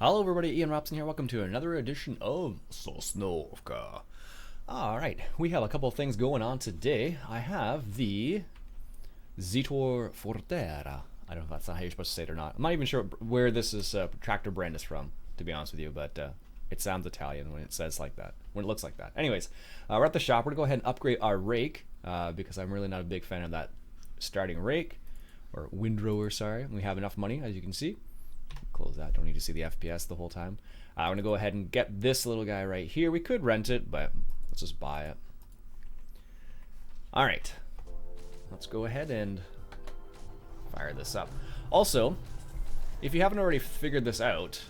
Hello everybody, Iain Robson here. Welcome to another edition of Sosnovka. Alright, we have a couple of things going on today. I have the Zitor Fortera. I don't know if that's not how you're supposed to say it or not. I'm not even sure where this is tractor brand is from, to be honest with you, but it sounds Italian when it says like that, when it looks like that. Anyways, we're at the shop. We're going to go ahead and upgrade our rake because I'm really not a big fan of that starting rake, or windrower, sorry. We have enough money, as you can see. Close that, don't need to see the FPS the whole time. I'm going to go ahead and get this little guy right here. We could rent it, but let's just buy it. Alright, let's go ahead and fire this up. Also, if you haven't already figured this out,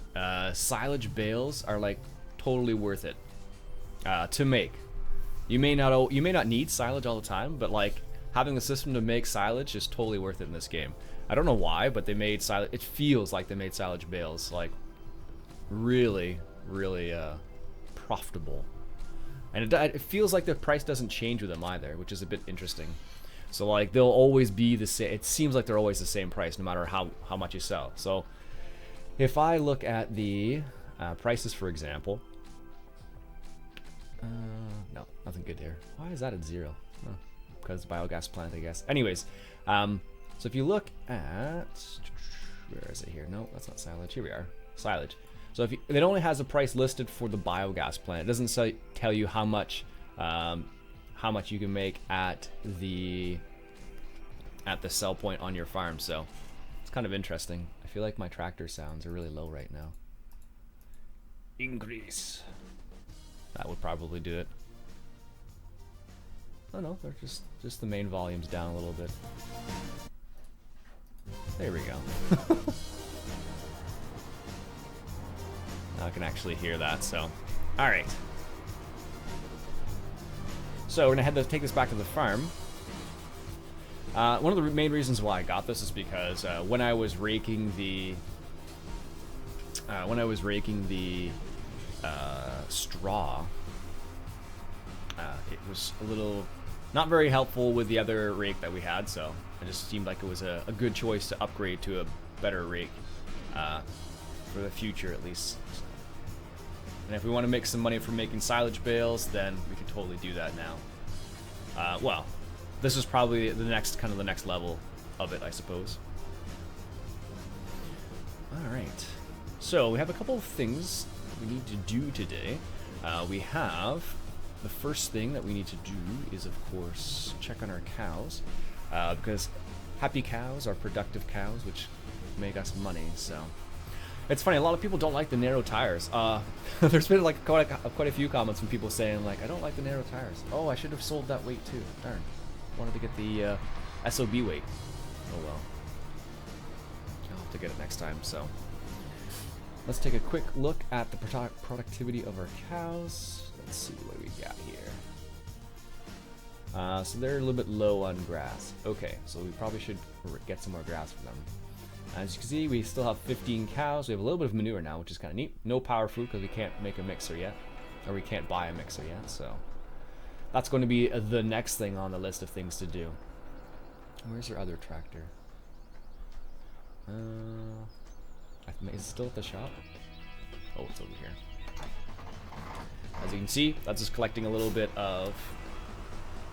silage bales are like totally worth it to make. You may not need silage all the time, but like having the system to make silage is totally worth it in this game. I don't know why, but they made silage. It feels like they made silage bales like really profitable, and it feels like the price doesn't change with them either, which is a bit interesting. So like they'll always be the same. It seems like they're always the same price no matter how much you sell. So if I look at the prices, for example, no, nothing good here. Why is that at 0? Oh, because biogas plant, I guess. Anyways, so if you look at, where is it here? No, that's not silage. Here we are, silage. So if it only has a price listed for the biogas plant, it doesn't tell you how much you can make at the sell point on your farm. So it's kind of interesting. I feel like my tractor sounds are really low right now. Increase. That would probably do it. Oh no, they're just the main volume's down a little bit. There we go. Now I can actually hear that, so. Alright. So we're gonna take this back to the farm. One of the main reasons why I got this is because when I was raking the straw, it was a little not very helpful with the other rake that we had, so it just seemed like it was a good choice to upgrade to a better rake for the future at least. And if we want to make some money from making silage bales, then we can totally do that now. Well, this is probably the next level of it, I suppose. Alright, so we have a couple of things we need to do today. We have the first thing that we need to do is, of course, check on our cows, because happy cows are productive cows, which make us money. So it's funny, a lot of people don't like the narrow tires. There's been like quite a few comments from people saying like, I don't like the narrow tires. Oh, I should have sold that weight too. Darn, wanted to get the SOB weight. Oh well, I'll have to get it next time. So let's take a quick look at the productivity of our cows. Let's see what we got here. So they're a little bit low on grass. Okay, so we probably should get some more grass for them. As you can see, we still have 15 cows. We have a little bit of manure now, which is kind of neat. No power food because we can't make a mixer yet, or we can't buy a mixer yet. So that's going to be the next thing on the list of things to do. Where's your other tractor? Is it still at the shop? Oh, it's over here. As you can see, that's just collecting a little bit of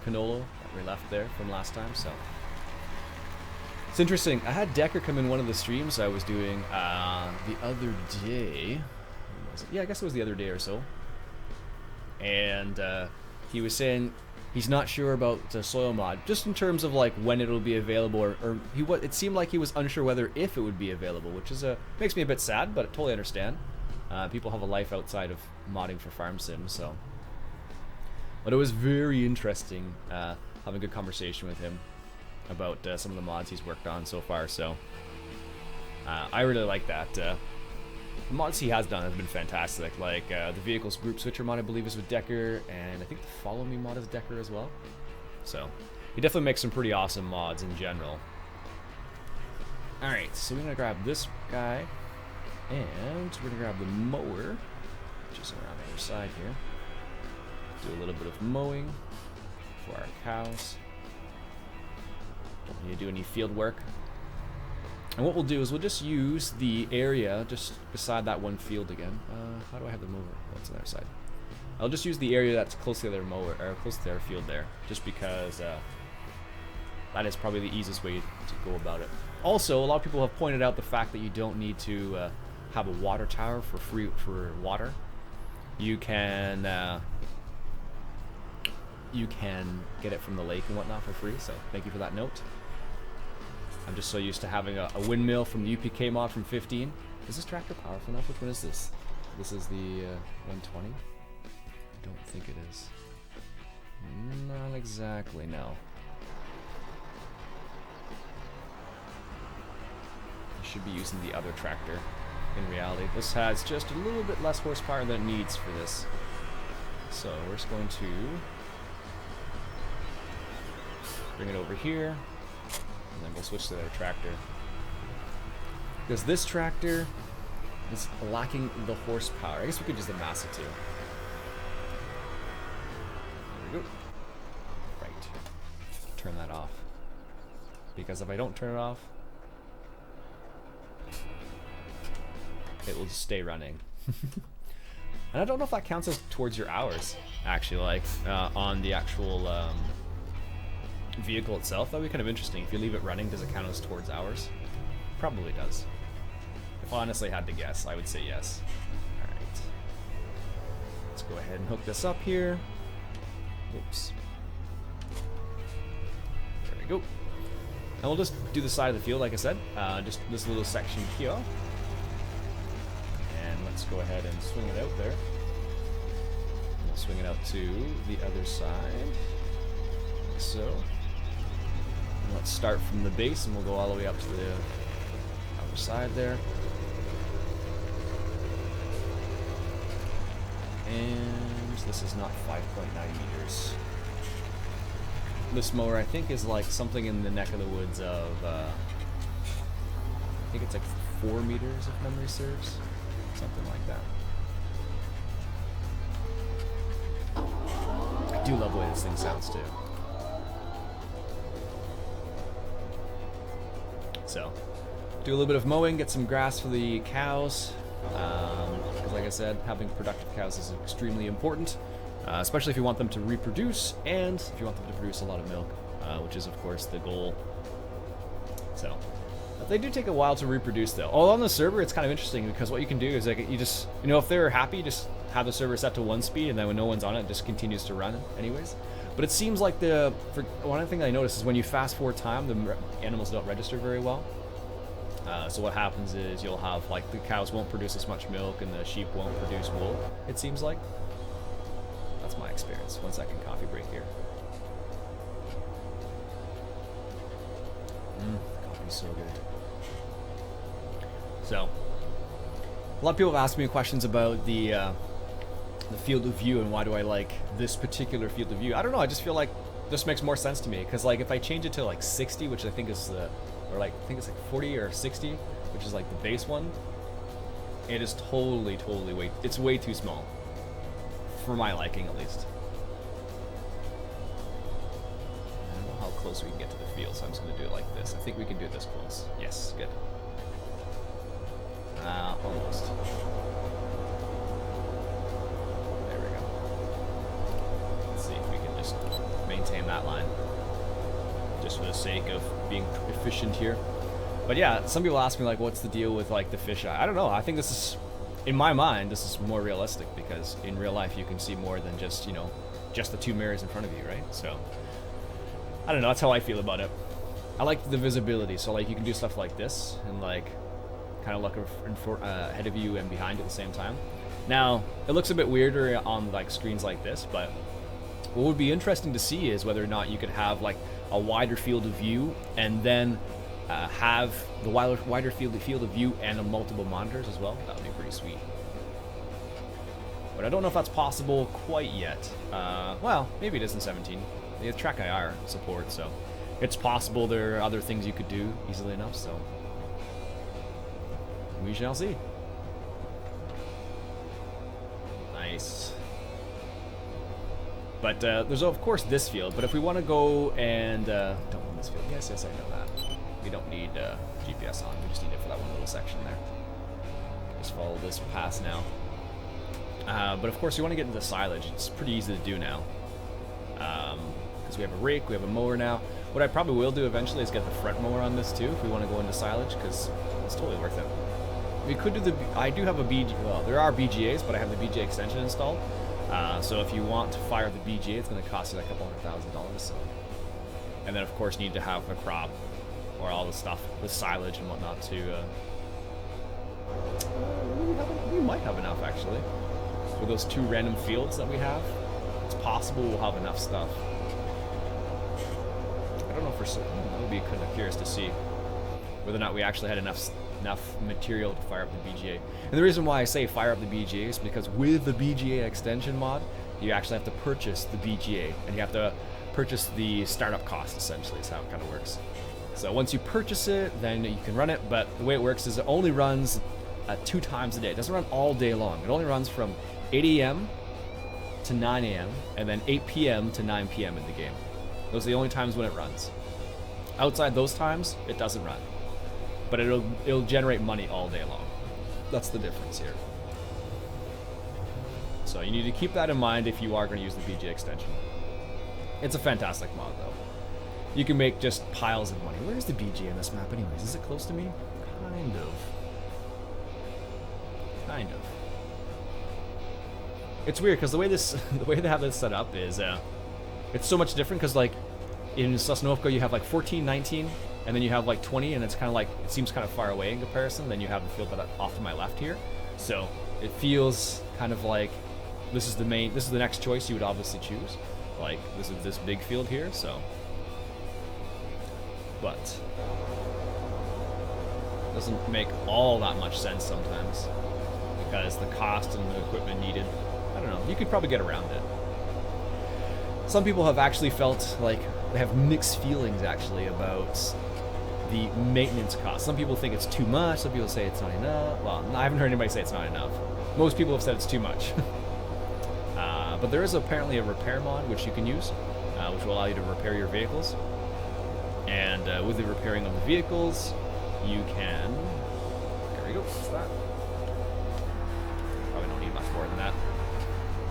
canola that we left there from last time. So it's interesting. I had Decker come in one of the streams I was doing the other day. Was it? Yeah, I guess it was the other day or so. And he was saying he's not sure about the soil mod, just in terms of like when it'll be available, or it seemed like he was unsure whether if it would be available, which is makes me a bit sad, but I totally understand. People have a life outside of modding for farm sims, so. But it was very interesting having a good conversation with him about some of the mods he's worked on so far. So I really like that. The mods he has done have been fantastic. Like the vehicles group switcher mod, I believe, is with Decker, and I think the Follow Me mod is Decker as well. So he definitely makes some pretty awesome mods in general. All right, so we're gonna grab this guy. And we're going to grab the mower, which is around the other side here. Do a little bit of mowing for our cows. Don't need to do any field work. And what we'll do is we'll just use the area just beside that one field again. How do I have the mower? What's on the other side? I'll just use the area that's close to the other mower, or close to their field there, just because that is probably the easiest way to go about it. Also, a lot of people have pointed out the fact that you don't need to have a water tower for water. You can get it from the lake and whatnot for free. So thank you for that note. I'm just so used to having a windmill from the UPK mod from 15. Is this tractor powerful enough? Which one is this? This is the 120? I don't think it is. Not exactly, no. I should be using the other tractor in reality. This has just a little bit less horsepower than it needs for this. So we're just going to bring it over here. And then we'll switch to the other tractor. Because this tractor is lacking the horsepower. I guess we could just amass it too. There we go. Right. Turn that off. Because if I don't turn it off, it will just stay running. And I don't know if that counts as towards your hours, actually, like on the actual vehicle itself. That would be kind of interesting. If you leave it running, does it count as towards hours? Probably does. If I honestly had to guess, I would say yes. Alright. Let's go ahead and hook this up here. Oops. There we go. And we'll just do the side of the field, like I said. Just this little section here. And let's go ahead and swing it out there. We'll swing it out to the other side. Like so. And let's start from the base and we'll go all the way up to the other side there. And this is not 5.9 meters. This mower, I think, is like something in the neck of the woods of, I think it's like 4 meters if memory serves. Something like that. I do love the way this thing sounds too. So, do a little bit of mowing, get some grass for the cows. Because like I said, having productive cows is extremely important. Especially if you want them to reproduce, and if you want them to produce a lot of milk, which is of course the goal. So, they do take a while to reproduce though. Oh, on the server it's kind of interesting because what you can do is like you just, you know, if they're happy, just have the server set to 1 speed, and then when no one's on it, it just continues to run anyways. But it seems like one thing I noticed is when you fast forward time, the animals don't register very well. So what happens is you'll have like the cows won't produce as much milk and the sheep won't produce wool, it seems like. That's my experience. 1 second coffee break here. Coffee's so good. So, a lot of people have asked me questions about the field of view and why do I like this particular field of view. I don't know, I just feel like this makes more sense to me because like if I change it to like 60, which I think is the, or like I think it's like 40 or 60, which is like the base one, it is totally it's way too small. For my liking, at least. I don't know how close we can get to the field, so I'm just going to do it like this. I think we can do it this close. Yes, good. Almost. There we go. Let's see if we can just maintain that line. Just for the sake of being efficient here. But yeah, some people ask me, like, what's the deal with, like, the fisheye? I don't know. I think this is... In my mind, this is more realistic because in real life you can see more than just, you know, just the 2 mirrors in front of you, right? So, I don't know, that's how I feel about it. I like the visibility, so like you can do stuff like this and like kind of look ahead of you and behind at the same time. Now, it looks a bit weirder on like screens like this, but what would be interesting to see is whether or not you could have like a wider field of view and then have the wider field of view and multiple monitors as well. That would be pretty sweet. But I don't know if that's possible quite yet. Well, maybe it is in 17. They have track IR support, so it's possible there are other things you could do easily enough, so we shall see. Nice. But there's of course this field, but if we want to go and don't want this field. Yes, I know that. We don't need GPS on. We just need it for that one little section there. Just follow this pass now. But of course, we want to get into silage. It's pretty easy to do now. Because we have a rake, we have a mower now. What I probably will do eventually is get the front mower on this too, if we want to go into silage, because it's totally worth it. We could do the, I do have a BG, well, there are BGAs, but I have the BGA extension installed. So if you want to fire the BGA, it's going to cost you like a couple $100,000. So. And then of course you need to have a crop, or all the stuff, the silage and whatnot to, we might have enough actually. With those 2 random fields that we have, it's possible we'll have enough stuff. I don't know for certain. That would be kind of curious to see whether or not we actually had enough material to fire up the BGA. And the reason why I say fire up the BGA is because with the BGA extension mod, you actually have to purchase the BGA, and you have to purchase the startup cost, essentially, is how it kind of works. So once you purchase it, then you can run it, but the way it works is it only runs 2 times a day. It doesn't run all day long. It only runs from 8 a.m. to 9 a.m. and then 8 p.m. to 9 p.m. in the game. Those are the only times when it runs. Outside those times, it doesn't run. But it'll generate money all day long. That's the difference here. So you need to keep that in mind if you are going to use the BGA extension. It's a fantastic mod though. You can make just piles of money. Where's the BGA in this map anyways? Is it close to me? Kind of. Kind of. It's weird because the way they have this set up is it's so much different because like in Sosnovka you have like 14, 19, and then you have like 20, and it's kind of like, it seems kind of far away in comparison. Then you have the field that off to my left here, so it feels kind of like this is the next choice you would obviously choose. Like this is this big field here, so. But it doesn't make all that much sense sometimes because the cost and the equipment needed. I don't know, you could probably get around it. Some people have actually felt like they have mixed feelings actually about the maintenance cost. Some people think it's too much, some people say it's not enough. Well, I haven't heard anybody say it's not enough. Most people have said it's too much. But there is apparently a repair mod which you can use, which will allow you to repair your vehicles. And with the repairing of the vehicles, you can, there we go, what's that? Probably don't need much more than that.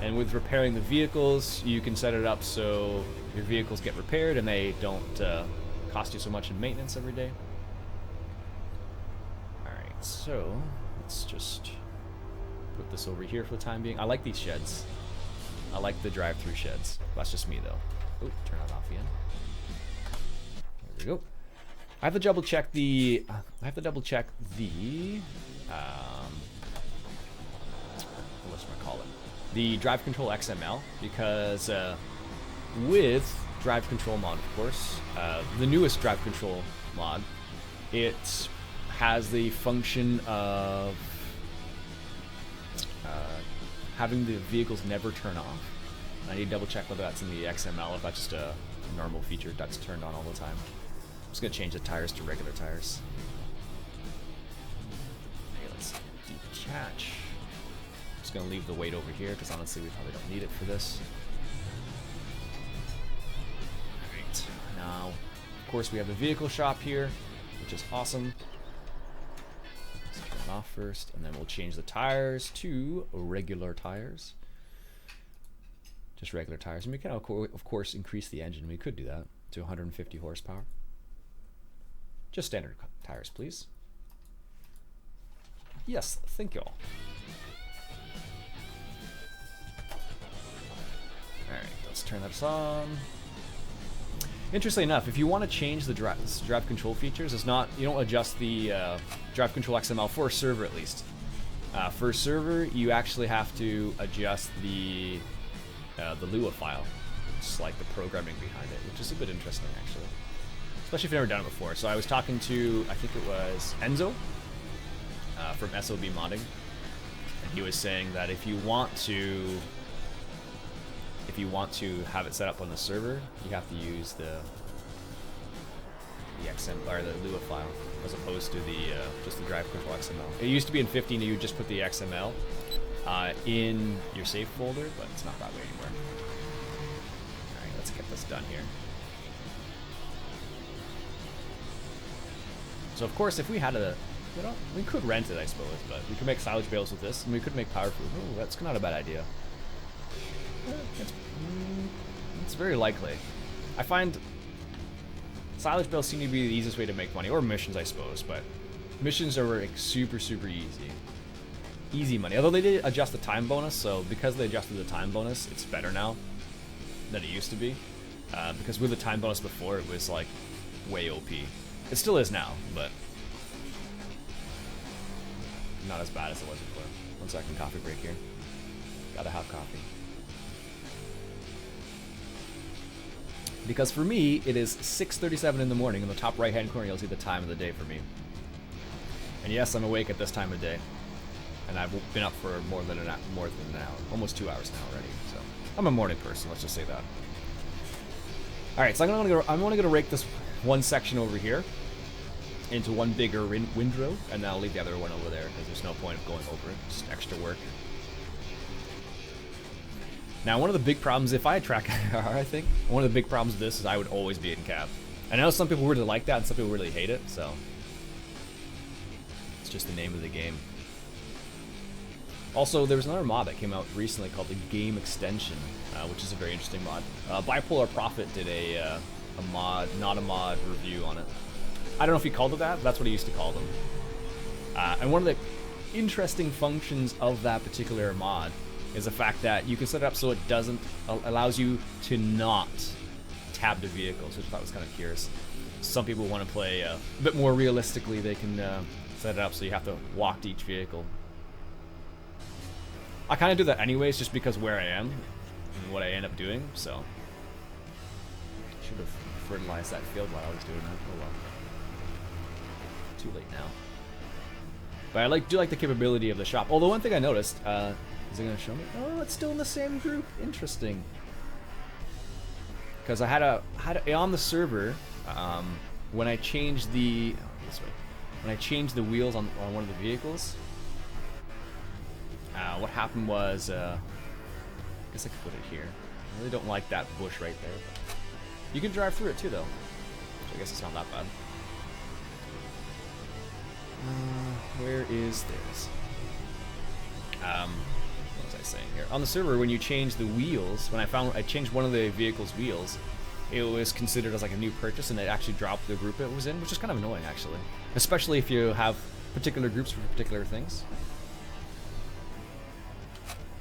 And with repairing the vehicles, you can set it up so your vehicles get repaired and they don't cost you so much in maintenance every day. Alright, so let's just put this over here for the time being. I like these sheds. I like the drive-through sheds. That's just me though. Oh, turn that off again. There we go. I have to double check the the drive control XML, because with drive control mod, of course, the newest drive control mod, it has the function of having the vehicles never turn off. I need to double check whether that's in the XML, if that's just a normal feature that's turned on all the time. I'm just gonna change the tires to regular tires. Okay, let's detach. Just gonna leave the weight over here because honestly we probably don't need it for this. Alright, now of course we have the vehicle shop here, which is awesome. Let's turn it off first, and then we'll change the tires to regular tires. Just regular tires, and we can of course increase the engine. We could do that to 150 horsepower. Just standard tires, please. Yes, thank you all. Alright, let's turn that on. Interestingly enough, if you want to change the drive control features, it's not, you don't adjust the drive control XML for a server at least. For a server, you actually have to adjust the Lua file, just like the programming behind it, which is a bit interesting actually. Especially if you've never done it before. So I was talking to, I think it was Enzo from SOB Modding, and he was saying that if you want to have it set up on the server, you have to use the XML or the Lua file as opposed to the just the drive control XML. It used to be in 15, you would just put the XML in your save folder, but it's not that way anymore. All right, let's get this done here. So of course, if we had a, we could rent it, I suppose, but we could make silage bales with this, and we could make power food. Ooh, that's not a bad idea. It's very likely. I find silage bales seem to be the easiest way to make money, or missions, I suppose, but missions are like super easy. Easy money. Although they did adjust the time bonus, so because they adjusted the time bonus, it's better now than it used to be. Because with the time bonus before, it was like way OP. It still is now, but not as bad as it was before. 1 second, coffee break here. Gotta have coffee. Because for me, it is 6:37 in the morning. In the top right-hand corner, you'll see the time of the day for me. And yes, I'm awake at this time of day. And I've been up for more than an hour, almost 2 hours now already. So I'm a morning person. Let's just say that. All right, so I'm only gonna rake this one section over here into one bigger windrow, and then I'll leave the other one over there because there's no point of going over it. Just extra work. Now, one of the big problems, if I had track IR, I think one of the big problems with this is I would always be in cab. I know some people really like that, and some people really hate it. So it's just the name of the game. Also, there was another mod that came out recently called the Game Extension, which is a very interesting mod. Bipolar Prophet did a mod, not a mod review on it. I don't know if he called it that, but that's what he used to call them. And one of the interesting functions of that particular mod is the fact that you can set it up so it allows you to not tab the vehicles, which I thought was kind of curious. Some people want to play a bit more realistically. They can set it up so you have to walk to each vehicle. I kind of do that anyways, just because where I am and what I end up doing, so. Should have fertilized that field while I was doing that. Oh well. Too late now. But I do like the capability of the shop. Although one thing I noticed, is it going to show me? Oh, it's still in the same group. Interesting. Because I had on the server, when I changed the, when I changed the wheels on one of the vehicles, what happened was, I guess I could put it here. I really don't like that bush right there. But you can drive through it too, though. So I guess it's not that bad. Where is this? What was I saying here? On the server, when you change the wheels, when I changed one of the vehicle's wheels, it was considered as like a new purchase, and it actually dropped the group it was in, which is kind of annoying, actually. Especially if you have particular groups for particular things.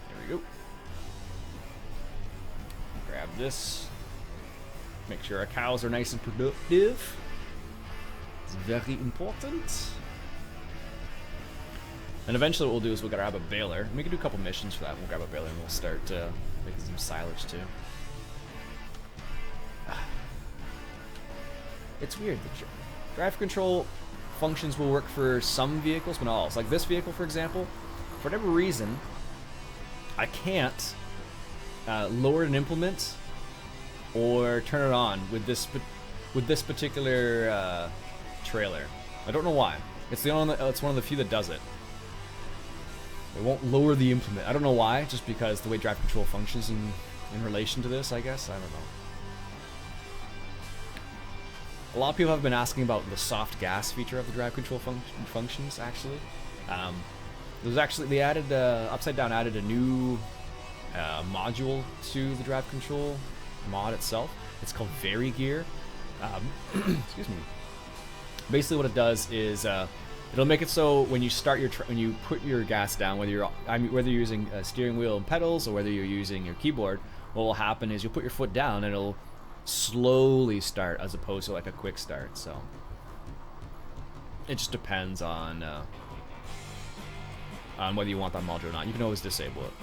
There we go. Grab this. Make sure our cows are nice and productive. It's very important. And eventually what we'll do is we'll grab a baler. And we can do a couple missions for that. We'll grab a baler and we'll start making some silage too. It's weird. The drive control functions will work for some vehicles, but not all. So like this vehicle, for example, for whatever reason, I can't lower an implement or turn it on with this particular trailer. I don't know why. It's one of the few that does it. It won't lower the implement. I don't know why, just because the way drive control functions in relation to this, I guess. I don't know. A lot of people have been asking about the soft gas feature of the drive control functions, actually. They added, Upside Down added a new module to the drive control mod itself. It's called EVGA. Excuse me. Basically what it does is it'll make it so when you start when you put your gas down, whether you're using a steering wheel and pedals or whether you're using your keyboard, what will happen is you'll put your foot down and it'll slowly start as opposed to like a quick start. So it just depends on whether you want that module or not. You can always disable it.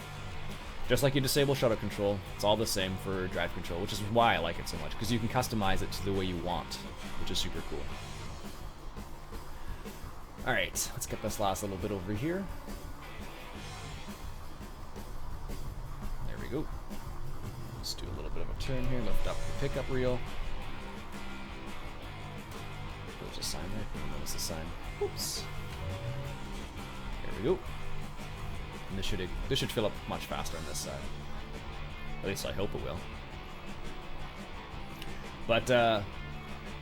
Just like you disable shutter control, it's all the same for drive control, which is why I like it so much, because you can customize it to the way you want, which is super cool. Alright, let's get this last little bit over here. There we go. Let's do a little bit of a turn here, lift up the pickup reel. There's a sign there. Notice the sign. Oops. There we go. And this should fill up much faster on this side. At least I hope it will. But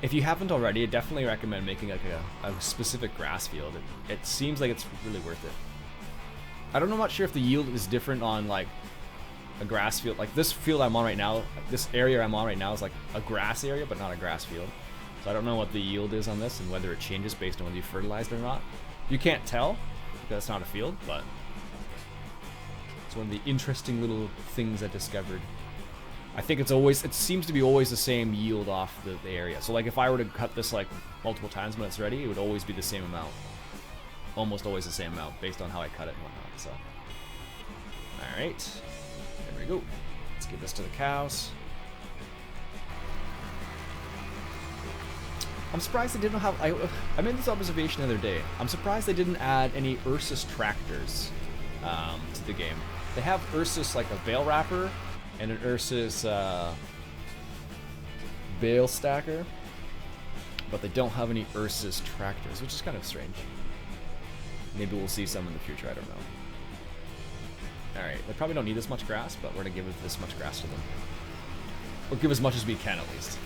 if you haven't already, I definitely recommend making like a specific grass field. It seems like it's really worth it. I'm not sure if the yield is different on like a grass field. Like this field I'm on right now, this area I'm on right now is like a grass area, but not a grass field. So I don't know what the yield is on this and whether it changes based on whether you fertilized or not. You can't tell because it's not a field, but it's one of the interesting little things I discovered. I think it seems to be always the same yield off the area. So like if I were to cut this like multiple times when it's ready, it would always be the same amount. Almost always the same amount based on how I cut it and whatnot, so. Alright, there we go. Let's give this to the cows. I'm surprised they didn't have, I made this observation the other day. I'm surprised they didn't add any Asus tractors to the game. They have Asus like a bale wrapper and an Asus bale stacker, but they don't have any Asus tractors, which is kind of strange. Maybe we'll see some in the future, I don't know. Alright, they probably don't need this much grass, but we're gonna give this much grass to them. Or give as much as we can at least.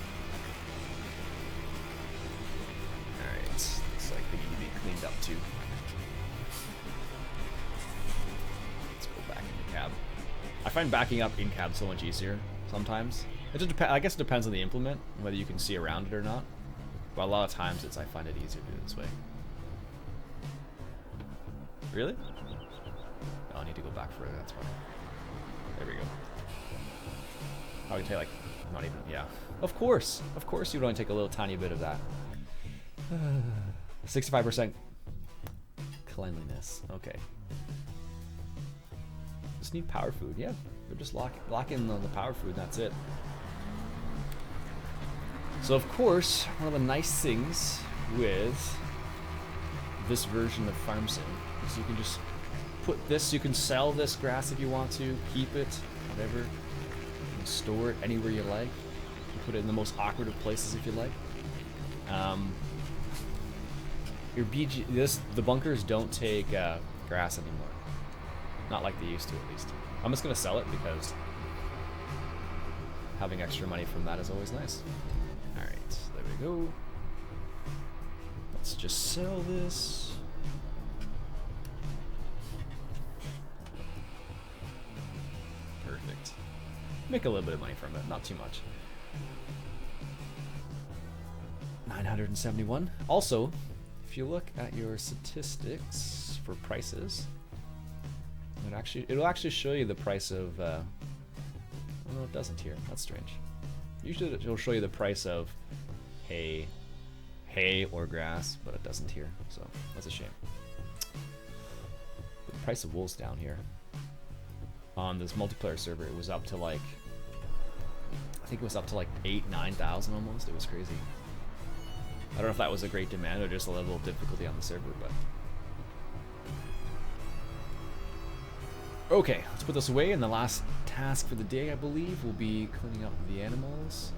Alright, looks like they need to be cleaned up too. Let's go back into cab. I find backing up in cab so much easier sometimes. It just I guess it depends on the implement, whether you can see around it or not. But a lot of times I find it easier to do it this way. Really? Oh, I need to go back further, that's fine. There we go. I can take like, not even, yeah. Of course you would only take a little tiny bit of that. 65% cleanliness, okay. Just need power food, yeah. We're just lock in on the power food, and that's it. So of course, one of the nice things with this version of FarmSim is you can just put this, you can sell this grass if you want to, keep it, whatever. You can store it anywhere you like. You can put it in the most awkward of places if you like. Your the bunkers don't take grass anymore. Not like they used to, at least. I'm just gonna sell it because having extra money from that is always nice. Alright, there we go. Let's just sell this. Perfect. Make a little bit of money from it, not too much. 971. Also, if you look at your statistics for prices, it'll actually show you the price of oh no, it doesn't here. That's strange. Usually it'll show you the price of hay or grass, but it doesn't here, so that's a shame. But the price of wool's down here. On this multiplayer server, it was up to like, I think it was up to like 8,000-9,000 almost. It was crazy. I don't know if that was a great demand or just a level of difficulty on the server, but okay, let's put this away, and the last task for the day, I believe, will be cleaning up the animals.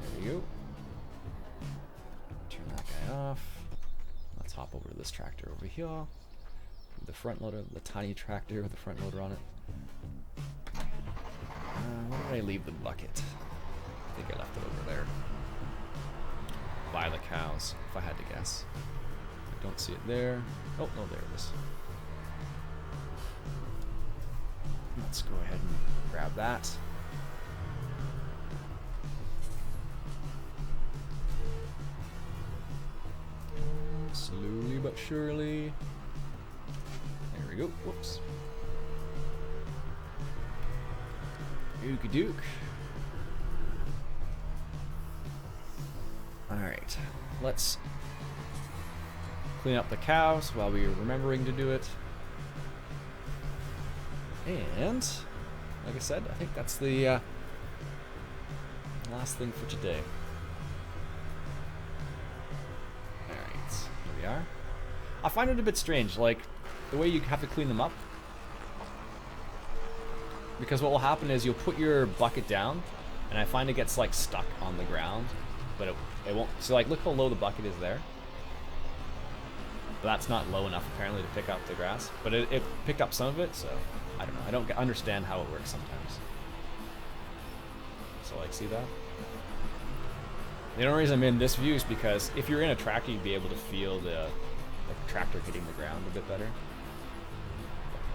There we go. Turn that guy off. Let's hop over to this tractor over here. The front loader, the tiny tractor with the front loader on it. Where did I leave the bucket? I think I left it over there. By the cows, if I had to guess. I don't see it there. Oh, no, there it is. Let's go ahead and grab that. Slowly but surely. There we go. Whoops. Ookie doke. Alright. Let's clean up the cows while we are remembering to do it. And, like I said, I think that's the last thing for today. Alright, here we are. I find it a bit strange, like, the way you have to clean them up. Because what will happen is you'll put your bucket down, and I find it gets, like, stuck on the ground. But it won't, so like, look how low the bucket is there. But that's not low enough, apparently, to pick up the grass. But it picked up some of it, so I don't know. I don't understand how it works sometimes. So, like, see that? The only reason I'm in this view is because if you're in a tractor, you'd be able to feel the tractor hitting the ground a bit better.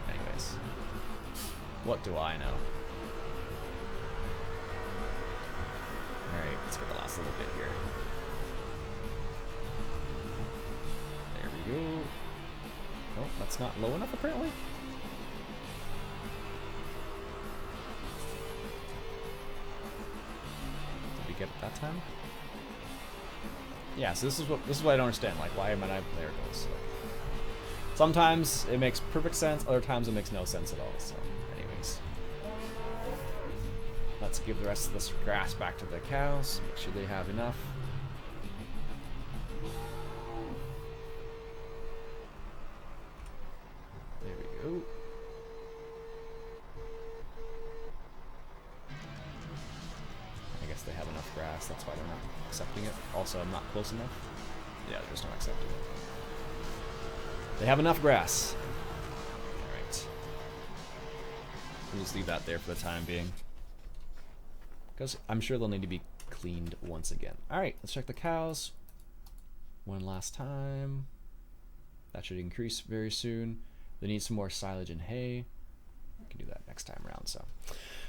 Anyways, what do I know? Alright, let's get the last little bit here. There we go. Oh, that's not low enough apparently. Did we get it that time? Yeah, so this is what I don't understand. Like, why am I not? There it goes. So, sometimes it makes perfect sense. Other times it makes no sense at all. So, anyways, let's give the rest of this grass back to the cows. Make sure they have enough. There we go. I guess they have enough grass. That's why they're not accepting it. Also, I'm not close enough. Yeah, they're just not accepting it. They have enough grass. Alright. We'll just leave that there for the time being. Because I'm sure they'll need to be cleaned once again. Alright, let's check the cows. One last time. That should increase very soon. They need some more silage and hay. We can do that next time around, so.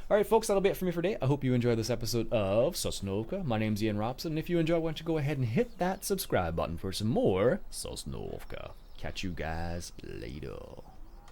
Alright folks, that'll be it for me for today. I hope you enjoyed this episode of Sosnovka. My name's Iain Robson, and if you enjoyed, why don't you go ahead and hit that subscribe button for some more Sosnovka. Catch you guys later.